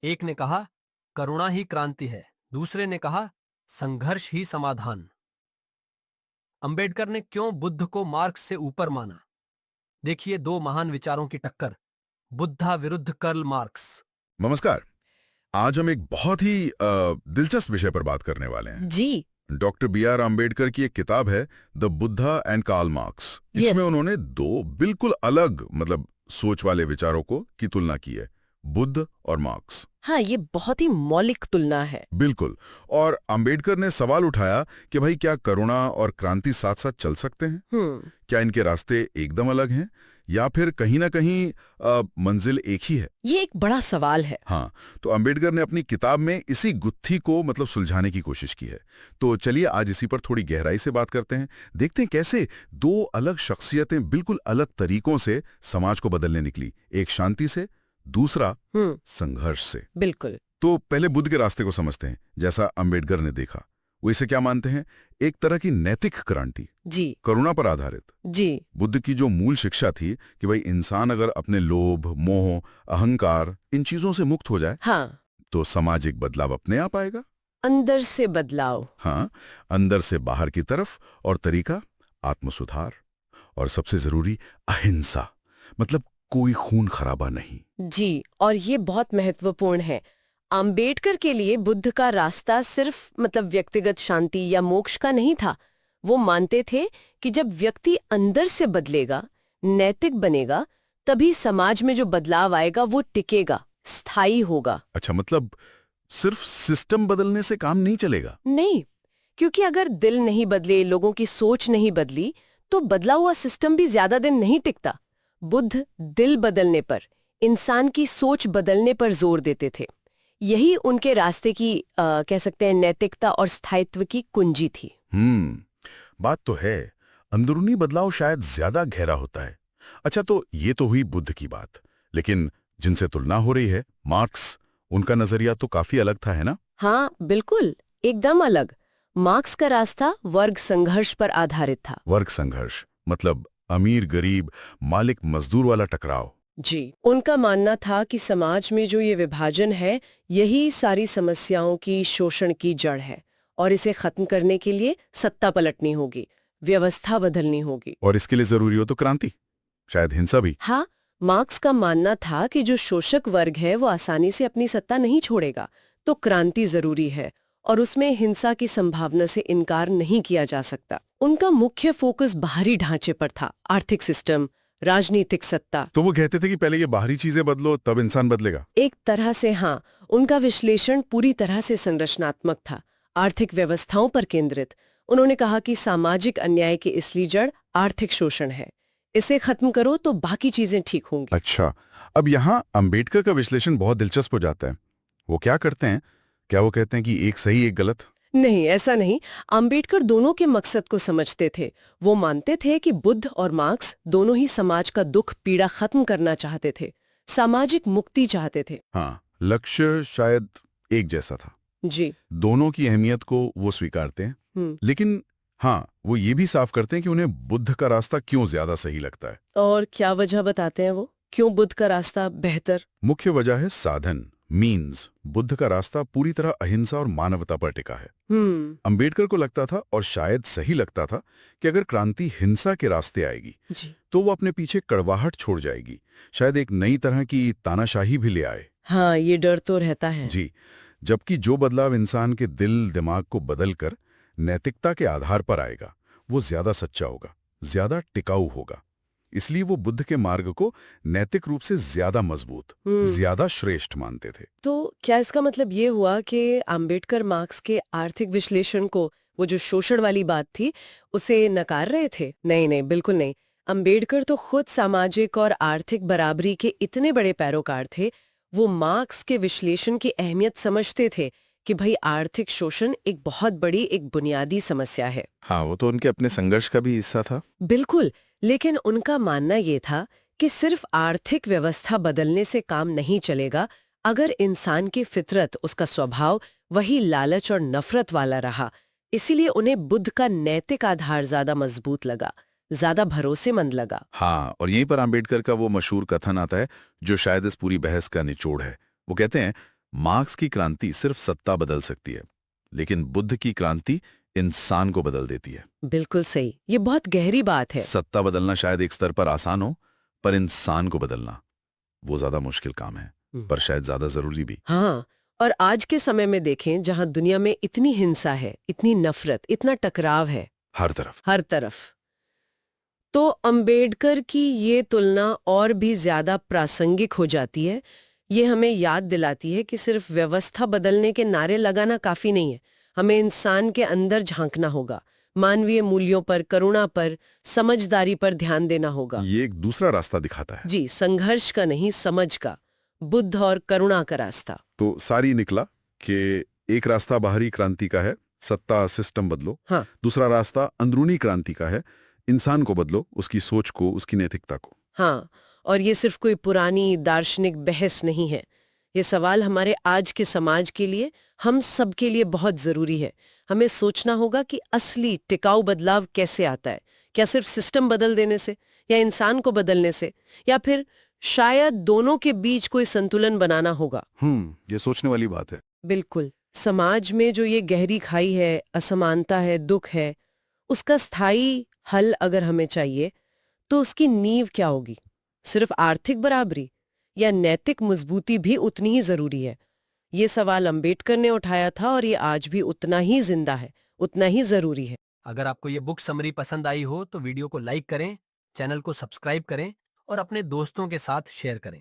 एक ने कहा करुणा ही क्रांति है, दूसरे ने कहा संघर्ष ही समाधान। अंबेडकर ने क्यों बुद्ध को मार्क्स से ऊपर माना? देखिए दो महान विचारों की टक्कर, बुद्धा विरुद्ध कर्ल मार्क्स। नमस्कार। आज हम एक बहुत ही दिलचस्प विषय पर बात करने वाले हैं। जी। Doctor B R. आम्बेडकर की एक किताब है the Buddha and Karl Marx. ये इसमें उन्होंने दो बिल्कुल अलग सोच वाले विचारों की तुलना की है, बुद्ध और मार्क्स। हाँ, ये बहुत ही मौलिक तुलना है। बिल्कुल। और आम्बेडकर ने सवाल उठाया कि भाई क्या करुणा और क्रांति साथ साथ चल सकते हैं? क्या इनके रास्ते एकदम अलग हैं या फिर कहीं ना कहीं मंजिल एक ही है? ये एक बड़ा सवाल है। हाँ, तो अंबेडकर ने अपनी किताब में इसी गुत्थी को सुलझाने की कोशिश की है। तो चलिए आज इसी पर थोड़ी गहराई से बात करते हैं, देखते हैं कैसे दो अलग शख्सियतें बिल्कुल अलग तरीकों से समाज को बदलने निकली, एक शांति से, दूसरा संघर्ष से। बिल्कुल। तो पहले बुद्ध के रास्ते को समझते हैं। जैसा अंबेडकर ने देखा, वो इसे क्या मानते हैं? एक तरह की नैतिक क्रांति, जी। करुणा पर आधारित। जी। बुद्ध की जो मूल शिक्षा थी कि भाई इंसान अगर अपने लोभ, मोह, अहंकार इन चीजों से मुक्त हो जाए, हाँ, तो सामाजिक बदलाव अपने आप आएगा। अंदर से बदलाव। हाँ, अंदर से बाहर की तरफ। और तरीका आत्मसुधार, और सबसे जरूरी अहिंसा, मतलब कोई खून खराबा नहीं। जी, और ये बहुत महत्वपूर्ण है। अंबेडकर के लिए बुद्ध का रास्ता सिर्फ व्यक्तिगत शांति या मोक्ष का नहीं था। वो मानते थे कि जब व्यक्ति अंदर से बदलेगा, नैतिक बनेगा, तभी समाज में जो बदलाव आएगा वो टिकेगा, स्थायी होगा। अच्छा, मतलब सिर्फ सिस्टम बदलने से काम नहीं चलेगा? नहीं, क्योंकि अगर दिल नहीं बदले, लोगों की सोच नहीं बदली, तो बदला हुआ सिस्टम भी ज्यादा दिन नहीं टिकता। बुद्ध दिल बदलने पर, इंसान की सोच बदलने पर जोर देते थे। यही उनके रास्ते की कह सकते हैं नैतिकता और स्थायित्व की कुंजी थी। बात तो है, अंदरूनी बदलाव शायद ज्यादा गहरा होता है। अच्छा, तो ये तो हुई बुद्ध की बात, लेकिन जिनसे तुलना हो रही है, मार्क्स, उनका नजरिया तो काफी अलग था, है ना? हाँ, बिल्कुल, एकदम अलग। मार्क्स का रास्ता वर्ग संघर्ष पर आधारित था। वर्ग संघर्ष मतलब अमीर गरीब, मालिक मजदूर वाला टकराव। जी, उनका मानना था कि समाज में जो ये विभाजन है, यही सारी समस्याओं की, शोषण की जड़ है, और इसे खत्म करने के लिए सत्ता पलटनी होगी, व्यवस्था बदलनी होगी। और इसके लिए जरूरी हो तो क्रांति, शायद हिंसा भी। हाँ, मार्क्स का मानना था कि जो शोषक वर्ग है वो आसानी से अपनी सत्ता नहीं छोड़ेगा, तो क्रांति जरूरी है, और उसमें हिंसा की संभावना से इनकार नहीं किया जा सकता। उनका मुख्य फोकस बाहरी ढांचे पर था, आर्थिक सिस्टम, राजनीतिक सत्ता। तो वो कहते थे कि पहले ये बाहरी चीजें बदलो तब इंसान बदलेगा। एक तरह से हाँ, उनका विश्लेषण पूरी तरह से संरचनात्मक था, आर्थिक व्यवस्थाओं पर केंद्रित। उन्होंने कहा कि सामाजिक अन्याय की असली जड़ आर्थिक शोषण है, इसे खत्म करो तो बाकी चीजें ठीक होंगी। अच्छा, अब यहाँ अंबेडकर का विश्लेषण बहुत दिलचस्प हो जाता है। वो क्या करते हैं? क्या वो कहते हैं कि एक सही एक गलत? नहीं, ऐसा नहीं। अंबेडकर दोनों के मकसद को समझते थे। वो मानते थे कि बुद्ध और मार्क्स दोनों ही समाज का दुख पीड़ा खत्म करना चाहते थे, सामाजिक मुक्ति चाहते थे। हाँ, लक्ष्य शायद एक जैसा था। जी। दोनों की अहमियत को वो स्वीकारते हैं, लेकिन हाँ, वो ये भी साफ करते हैं कि उन्हें बुद्ध का रास्ता क्यों ज्यादा सही लगता है। और क्या वजह बताते हैं वो, क्यों बुद्ध का रास्ता बेहतर? मुख्य वजह है साधन, मीन्स। बुद्ध का रास्ता पूरी तरह अहिंसा और मानवता पर टिका है। अंबेडकर को लगता था, और शायद सही लगता था, कि अगर क्रांति हिंसा के रास्ते आएगी जी। तो वो अपने पीछे कड़वाहट छोड़ जाएगी, शायद एक नई तरह की तानाशाही भी ले आए। हाँ, ये डर तो रहता है। जी, जबकि जो बदलाव इंसान के दिल दिमाग को बदलकर नैतिकता के आधार पर आएगा, वो ज्यादा सच्चा होगा, ज्यादा टिकाऊ होगा। इसलिए वो बुद्ध के मार्ग को नैतिक रूप से ज्यादा मजबूत, ज्यादा श्रेष्ठ मानते थे। तो क्या इसका मतलब ये हुआ कि अंबेडकर मार्क्स के आर्थिक विश्लेषण को, वो जो शोषण वाली बात थी, उसे नकार रहे थे? नहीं नहीं, बिल्कुल नहीं। अंबेडकर तो खुद सामाजिक और आर्थिक बराबरी के इतने बड़े पैरोकार थे। वो मार्क्स के विश्लेषण की अहमियत समझते थे कि भाई आर्थिक शोषण एक बहुत बड़ी, एक बुनियादी समस्या है। हाँ, वो तो उनके अपने संघर्ष का भी हिस्सा था। बिल्कुल, लेकिन उनका मानना ये था कि सिर्फ आर्थिक व्यवस्था बदलने से काम नहीं चलेगा अगर इंसान की फितरत, उसका स्वभाव वही लालच और नफरत वाला रहा। इसीलिए उन्हें बुद्ध का नैतिक आधार ज्यादा मजबूत लगा, ज्यादा भरोसेमंद लगा। हाँ, और यहीं पर अंबेडकर का वो मशहूर कथन आता है जो शायद इस पूरी बहस का निचोड़ है। वो कहते हैं, मार्क्स की क्रांति सिर्फ सत्ता बदल सकती है, लेकिन बुद्ध की क्रांति इंसान को बदल देती है। बिल्कुल सही, ये बहुत गहरी बात है। सत्ता बदलना शायद एक स्तर पर आसान हो, पर इंसान को बदलना वो ज्यादा मुश्किल काम है, पर शायद ज्यादा जरूरी भी। हाँ, और आज के समय में देखें जहां दुनिया में इतनी हिंसा है, इतनी नफरत, इतना टकराव है हर तरफ। हर तरफ, तो अंबेडकर की ये तुलना और भी ज्यादा प्रासंगिक हो जाती है। ये हमें याद दिलाती है कि सिर्फ व्यवस्था बदलने के नारे लगाना काफी नहीं है, हमें इंसान के अंदर झांकना होगा, मानवीय मूल्यों पर, करुणा पर, समझदारी पर ध्यान देना होगा। ये एक दूसरा रास्ता दिखाता है। जी, संघर्ष का नहीं, समझ का, बुद्ध और करुणा का रास्ता। तो सारी निकला कि एक रास्ता बाहरी क्रांति का है, सत्ता सिस्टम बदलो। हाँ, दूसरा रास्ता अंदरूनी क्रांति का है, इंसान को बदलो, उसकी सोच को, उसकी नैतिकता को। हाँ, और ये सिर्फ कोई पुरानी दार्शनिक बहस नहीं है। ये सवाल हमारे आज के समाज के लिए, हम सब के लिए बहुत जरूरी है। हमें सोचना होगा कि असली टिकाऊ बदलाव कैसे आता है। क्या सिर्फ सिस्टम बदल देने से, या इंसान को बदलने से, या फिर शायद दोनों के बीच कोई संतुलन बनाना होगा। ये सोचने वाली बात है। बिल्कुल। समाज में जो ये गहरी खाई है, असमानता है, दुख है, उसका स्थायी हल अगर हमें चाहिए, तो उसकी नींव क्या होगी? सिर्फ आर्थिक बराबरी या नैतिक मजबूती भी उतनी ही जरूरी है? ये सवाल अंबेडकर ने उठाया था और ये आज भी उतना ही जिंदा है, उतना ही जरूरी है। अगर आपको ये बुक समरी पसंद आई हो तो वीडियो को लाइक करें, चैनल को सब्सक्राइब करें और अपने दोस्तों के साथ शेयर करें।